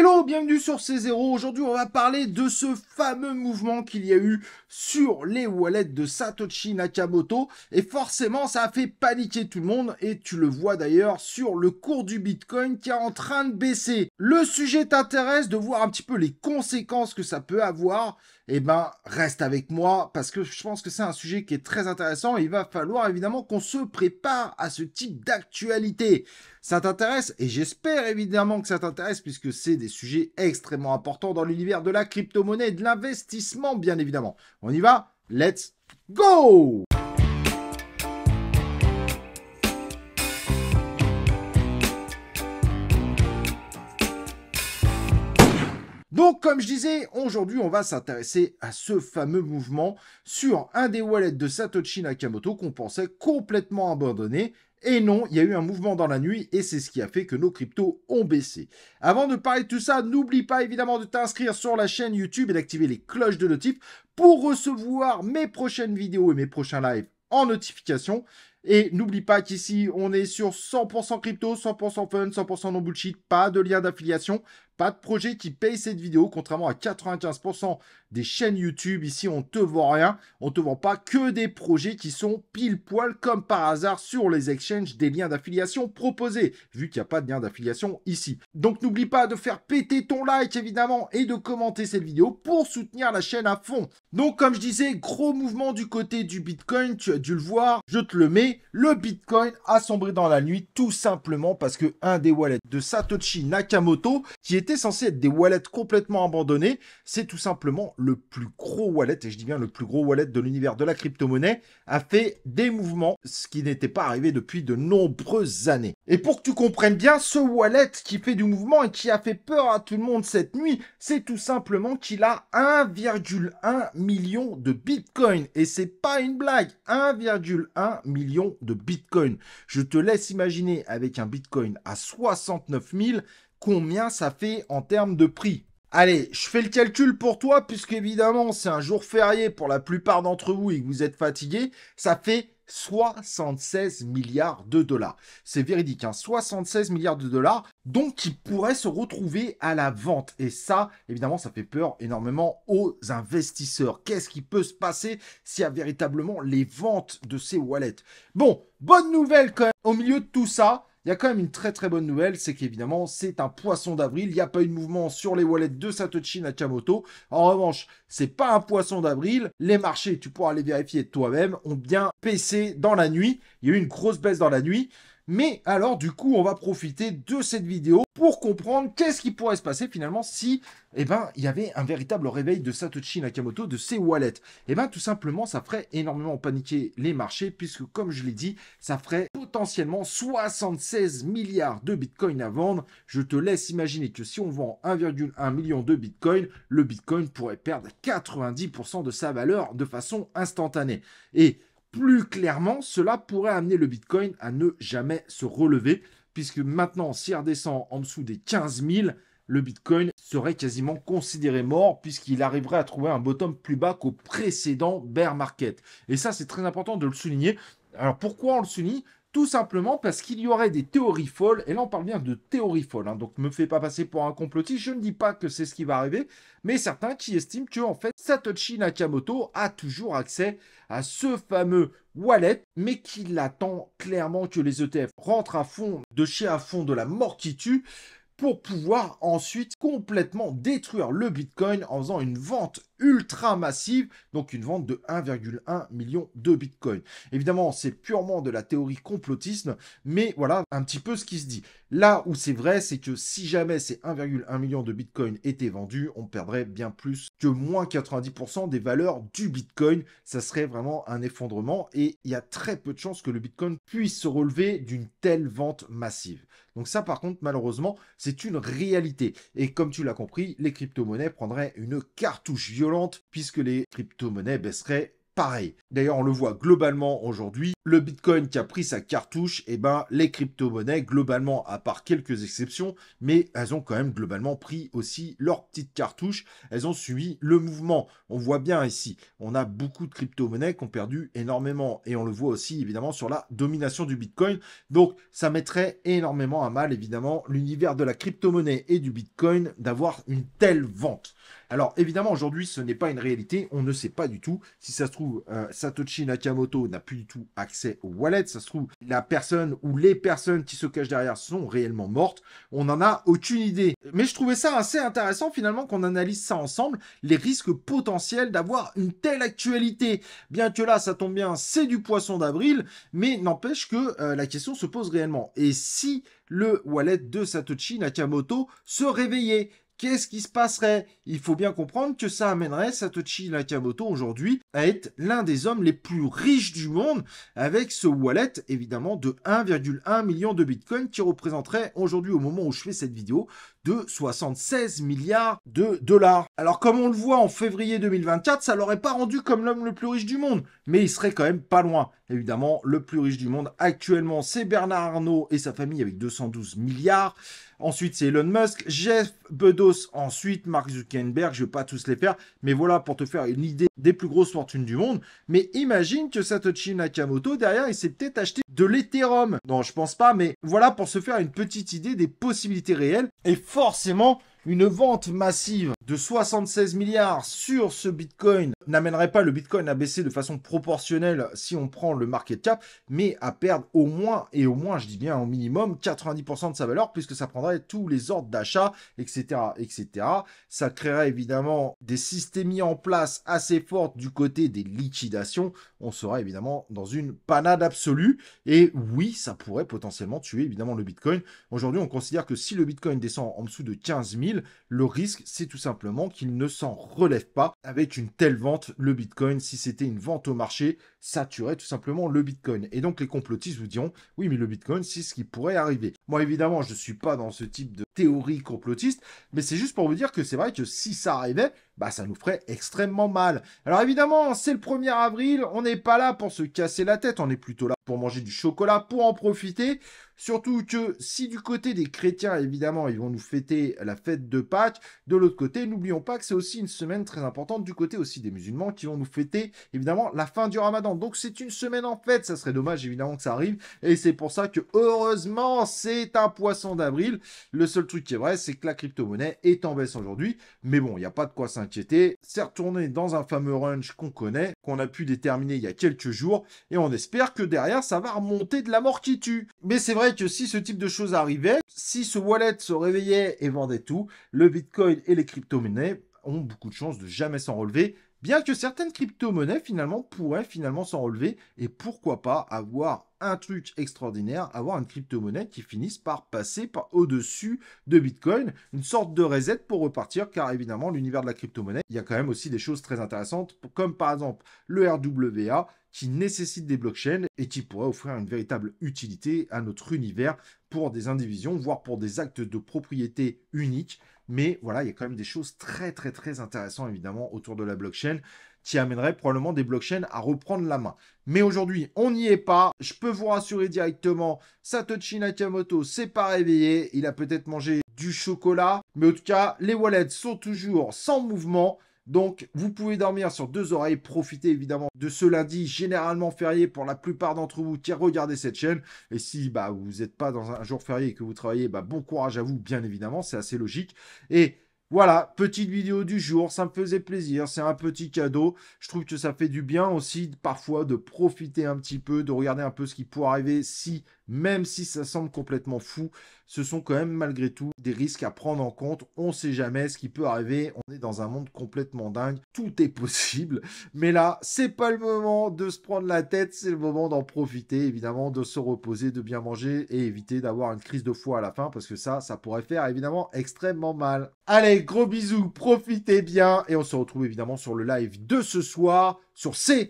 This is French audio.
Hello, bienvenue sur C0. Aujourd'hui, on va parler de ce fameux mouvement qu'il y a eu sur les wallets de Satoshi Nakamoto. Et forcément, ça a fait paniquer tout le monde. Et tu le vois d'ailleurs sur le cours du Bitcoin qui est en train de baisser. Le sujet t'intéresse de voir un petit peu les conséquences que ça peut avoir. Eh ben, reste avec moi parce que je pense que c'est un sujet qui est très intéressant et il va falloir évidemment qu'on se prépare à ce type d'actualité. Ça t'intéresse et j'espère évidemment que ça t'intéresse puisque c'est des sujets extrêmement importants dans l'univers de la crypto-monnaie et de l'investissement bien évidemment. On y va? Let's go! Donc, comme je disais, aujourd'hui, on va s'intéresser à ce fameux mouvement sur un des wallets de Satoshi Nakamoto qu'on pensait complètement abandonné. Et non, il y a eu un mouvement dans la nuit et c'est ce qui a fait que nos cryptos ont baissé. Avant de parler de tout ça, n'oublie pas évidemment de t'inscrire sur la chaîne YouTube et d'activer les cloches de notif pour recevoir mes prochaines vidéos et mes prochains lives en notification. Et n'oublie pas qu'ici, on est sur 100% crypto, 100% fun, 100% non bullshit, pas de lien d'affiliation, pas de projet qui paye cette vidéo, contrairement à 95% des chaînes YouTube. Ici, on ne te vend rien, on ne te vend pas que des projets qui sont pile poil comme par hasard sur les exchanges des liens d'affiliation proposés, vu qu'il n'y a pas de lien d'affiliation ici. Donc n'oublie pas de faire péter ton like évidemment et de commenter cette vidéo pour soutenir la chaîne à fond. Donc comme je disais, gros mouvement du côté du Bitcoin, tu as dû le voir, je te le mets. Le Bitcoin a sombré dans la nuit tout simplement parce que un des wallets de Satoshi Nakamoto, qui était censé être des wallets complètement abandonnés, c'est tout simplement le plus gros wallet, et je dis bien le plus gros wallet de l'univers de la crypto-monnaie, a fait des mouvements, ce qui n'était pas arrivé depuis de nombreuses années. Et pour que tu comprennes bien, ce wallet qui fait du mouvement et qui a fait peur à tout le monde cette nuit, c'est tout simplement qu'il a 1,1 million de Bitcoin. Et c'est pas une blague, 1,1 million de Bitcoin. Je te laisse imaginer avec un Bitcoin à 69 000, combien ça fait en termes de prix. Allez, je fais le calcul pour toi, puisque évidemment, c'est un jour férié pour la plupart d'entre vous et que vous êtes fatigués. Ça fait 76 milliards de dollars. C'est véridique, hein, 76 milliards de dollars, donc qui pourraient se retrouver à la vente. Et ça, évidemment, ça fait peur énormément aux investisseurs. Qu'est-ce qui peut se passer s'il y a véritablement les ventes de ces wallets? Bon, bonne nouvelle quand même, au milieu de tout ça, il y a quand même une très très bonne nouvelle, c'est qu'évidemment c'est un poisson d'avril, il n'y a pas eu de mouvement sur les wallets de Satoshi Nakamoto. En revanche, c'est pas un poisson d'avril, les marchés, tu pourras les vérifier toi-même, ont bien baissé dans la nuit, il y a eu une grosse baisse dans la nuit. Mais alors, du coup, on va profiter de cette vidéo pour comprendre qu'est-ce qui pourrait se passer finalement si, il y avait un véritable réveil de Satoshi Nakamoto de ses wallets. Tout simplement, ça ferait énormément paniquer les marchés puisque, comme je l'ai dit, ça ferait potentiellement 76 milliards de Bitcoin à vendre. Je te laisse imaginer que si on vend 1,1 million de Bitcoin, le Bitcoin pourrait perdre 90% de sa valeur de façon instantanée. Et plus clairement, cela pourrait amener le Bitcoin à ne jamais se relever, puisque maintenant, s'il redescend en dessous des 15 000, le Bitcoin serait quasiment considéré mort, puisqu'il arriverait à trouver un bottom plus bas qu'au précédent bear market. Et ça, c'est très important de le souligner. Alors, pourquoi on le souligne ? Tout simplement parce qu'il y aurait des théories folles, et là on parle bien de théories folles, hein, donc ne me fais pas passer pour un complotiste, je ne dis pas que c'est ce qui va arriver, mais certains qui estiment que en fait Satoshi Nakamoto a toujours accès à ce fameux wallet, mais qu'il attend clairement que les ETF rentrent à fond, de chez à fond de la mort qui tue, pour pouvoir ensuite complètement détruire le Bitcoin en faisant une vente ultra massive, donc une vente de 1,1 million de Bitcoin. Évidemment, c'est purement de la théorie complotiste, mais voilà un petit peu ce qui se dit. Là où c'est vrai, c'est que si jamais ces 1,1 million de Bitcoin étaient vendus, on perdrait bien plus que moins 90% des valeurs du Bitcoin. Ça serait vraiment un effondrement et il y a très peu de chances que le Bitcoin puisse se relever d'une telle vente massive. Donc ça, par contre, malheureusement, c'est une réalité. Et comme tu l'as compris, les crypto-monnaies prendraient une cartouche violente puisque les crypto-monnaies baisseraient pareil. D'ailleurs, on le voit globalement aujourd'hui, le Bitcoin qui a pris sa cartouche, et ben les crypto-monnaies, globalement, à part quelques exceptions, mais elles ont quand même globalement pris aussi leur petite cartouche. Elles ont suivi le mouvement. On voit bien ici, on a beaucoup de crypto-monnaies qui ont perdu énormément. Et on le voit aussi, évidemment, sur la domination du Bitcoin. Donc, ça mettrait énormément à mal, évidemment, l'univers de la crypto-monnaie et du Bitcoin d'avoir une telle vente. Alors, évidemment, aujourd'hui, ce n'est pas une réalité. On ne sait pas du tout. Si ça se trouve, Satoshi Nakamoto n'a plus du tout accès au wallet. Ça se trouve, la personne ou les personnes qui se cachent derrière sont réellement mortes. On n'en a aucune idée. Mais je trouvais ça assez intéressant, finalement, qu'on analyse ça ensemble, les risques potentiels d'avoir une telle actualité. Bien que là, ça tombe bien, c'est du poisson d'avril, mais n'empêche que la question se pose réellement. Et si le wallet de Satoshi Nakamoto se réveillait? Qu'est-ce qui se passerait? Il faut bien comprendre que ça amènerait Satoshi Nakamoto aujourd'hui à être l'un des hommes les plus riches du monde avec ce wallet évidemment de 1,1 million de bitcoins qui représenterait aujourd'hui au moment où je fais cette vidéo de 76 milliards de dollars. Alors comme on le voit en février 2024, ça l'aurait pas rendu comme l'homme le plus riche du monde, mais il serait quand même pas loin. Évidemment, le plus riche du monde actuellement, c'est Bernard Arnault et sa famille avec 212 milliards. Ensuite, c'est Elon Musk, Jeff Bezos, ensuite Mark Zuckerberg, je ne vais pas tous les faire, mais voilà pour te faire une idée des plus grosses fortunes du monde. Mais imagine que Satoshi Nakamoto, derrière, il s'est peut-être acheté de l'Ethereum. Non, je pense pas, mais voilà pour se faire une petite idée des possibilités réelles. Et forcément, une vente massive de 76 milliards sur ce Bitcoin n'amènerait pas le Bitcoin à baisser de façon proportionnelle si on prend le market cap, mais à perdre au moins, et au moins je dis bien au minimum, 90% de sa valeur, puisque ça prendrait tous les ordres d'achat, etc., etc. Ça créerait évidemment des systèmes mis en place assez fortes du côté des liquidations. On serait évidemment dans une panade absolue. Et oui, ça pourrait potentiellement tuer évidemment le Bitcoin. Aujourd'hui, on considère que si le Bitcoin descend en dessous de 15 000, le risque, c'est tout simplement qu'il ne s'en relève pas avec une telle vente. Le Bitcoin, si c'était une vente au marché, ça tuerait tout simplement le Bitcoin. Et donc, les complotistes vous diront, oui, mais le Bitcoin, c'est ce qui pourrait arriver. Moi, évidemment, je ne suis pas dans ce type de théorie complotiste, mais c'est juste pour vous dire que c'est vrai que si ça arrivait, bah, ça nous ferait extrêmement mal. Alors évidemment, c'est le 1er avril, on n'est pas là pour se casser la tête, on est plutôt là pour manger du chocolat, pour en profiter. Surtout que si du côté des chrétiens, évidemment, ils vont nous fêter la fête de Pâques, de l'autre côté, n'oublions pas que c'est aussi une semaine très importante du côté aussi des musulmans qui vont nous fêter, évidemment, la fin du ramadan. Donc c'est une semaine en fête, ça serait dommage évidemment que ça arrive. Et c'est pour ça que, heureusement, c'est un poisson d'avril. Le seul truc qui est vrai, c'est que la crypto-monnaie est en baisse aujourd'hui. Mais bon, il n'y a pas de quoi s'inquiéter. C'est retourné dans un fameux range qu'on connaît, qu'on a pu déterminer il y a quelques jours. Et on espère que derrière, ça va remonter de la mort qui tue. Mais c'est vrai que si ce type de choses arrivait, si ce wallet se réveillait et vendait tout, le Bitcoin et les crypto-monnaies ont beaucoup de chances de jamais s'en relever, bien que certaines crypto-monnaies finalement pourraient finalement s'en relever, et pourquoi pas avoir un truc extraordinaire, avoir une crypto-monnaie qui finisse par passer au-dessus de Bitcoin, une sorte de reset pour repartir, car évidemment l'univers de la crypto-monnaie, il y a quand même aussi des choses très intéressantes, comme par exemple le RWA, qui nécessite des blockchains et qui pourrait offrir une véritable utilité à notre univers pour des indivisions, voire pour des actes de propriété uniques. Mais voilà, il y a quand même des choses très très très intéressantes évidemment autour de la blockchain qui amèneraient probablement des blockchains à reprendre la main. Mais aujourd'hui, on n'y est pas. Je peux vous rassurer directement, Satoshi Nakamoto s'est pas réveillé. Il a peut-être mangé du chocolat. Mais en tout cas, les wallets sont toujours sans mouvement. Donc, vous pouvez dormir sur deux oreilles. Profitez évidemment de ce lundi, généralement férié pour la plupart d'entre vous qui regardez cette chaîne. Et si vous n'êtes pas dans un jour férié et que vous travaillez, bon courage à vous, bien évidemment. C'est assez logique. Et voilà, petite vidéo du jour, ça me faisait plaisir, c'est un petit cadeau. Je trouve que ça fait du bien aussi parfois de profiter un petit peu, de regarder un peu ce qui pourrait arriver si, même si ça semble complètement fou, ce sont quand même malgré tout des risques à prendre en compte. On ne sait jamais ce qui peut arriver, on est dans un monde complètement dingue, tout est possible. Mais là, c'est pas le moment de se prendre la tête, c'est le moment d'en profiter, évidemment, de se reposer, de bien manger et éviter d'avoir une crise de foie à la fin parce que ça pourrait faire évidemment extrêmement mal. Allez, gros bisous, profitez bien et on se retrouve évidemment sur le live de ce soir sur C0.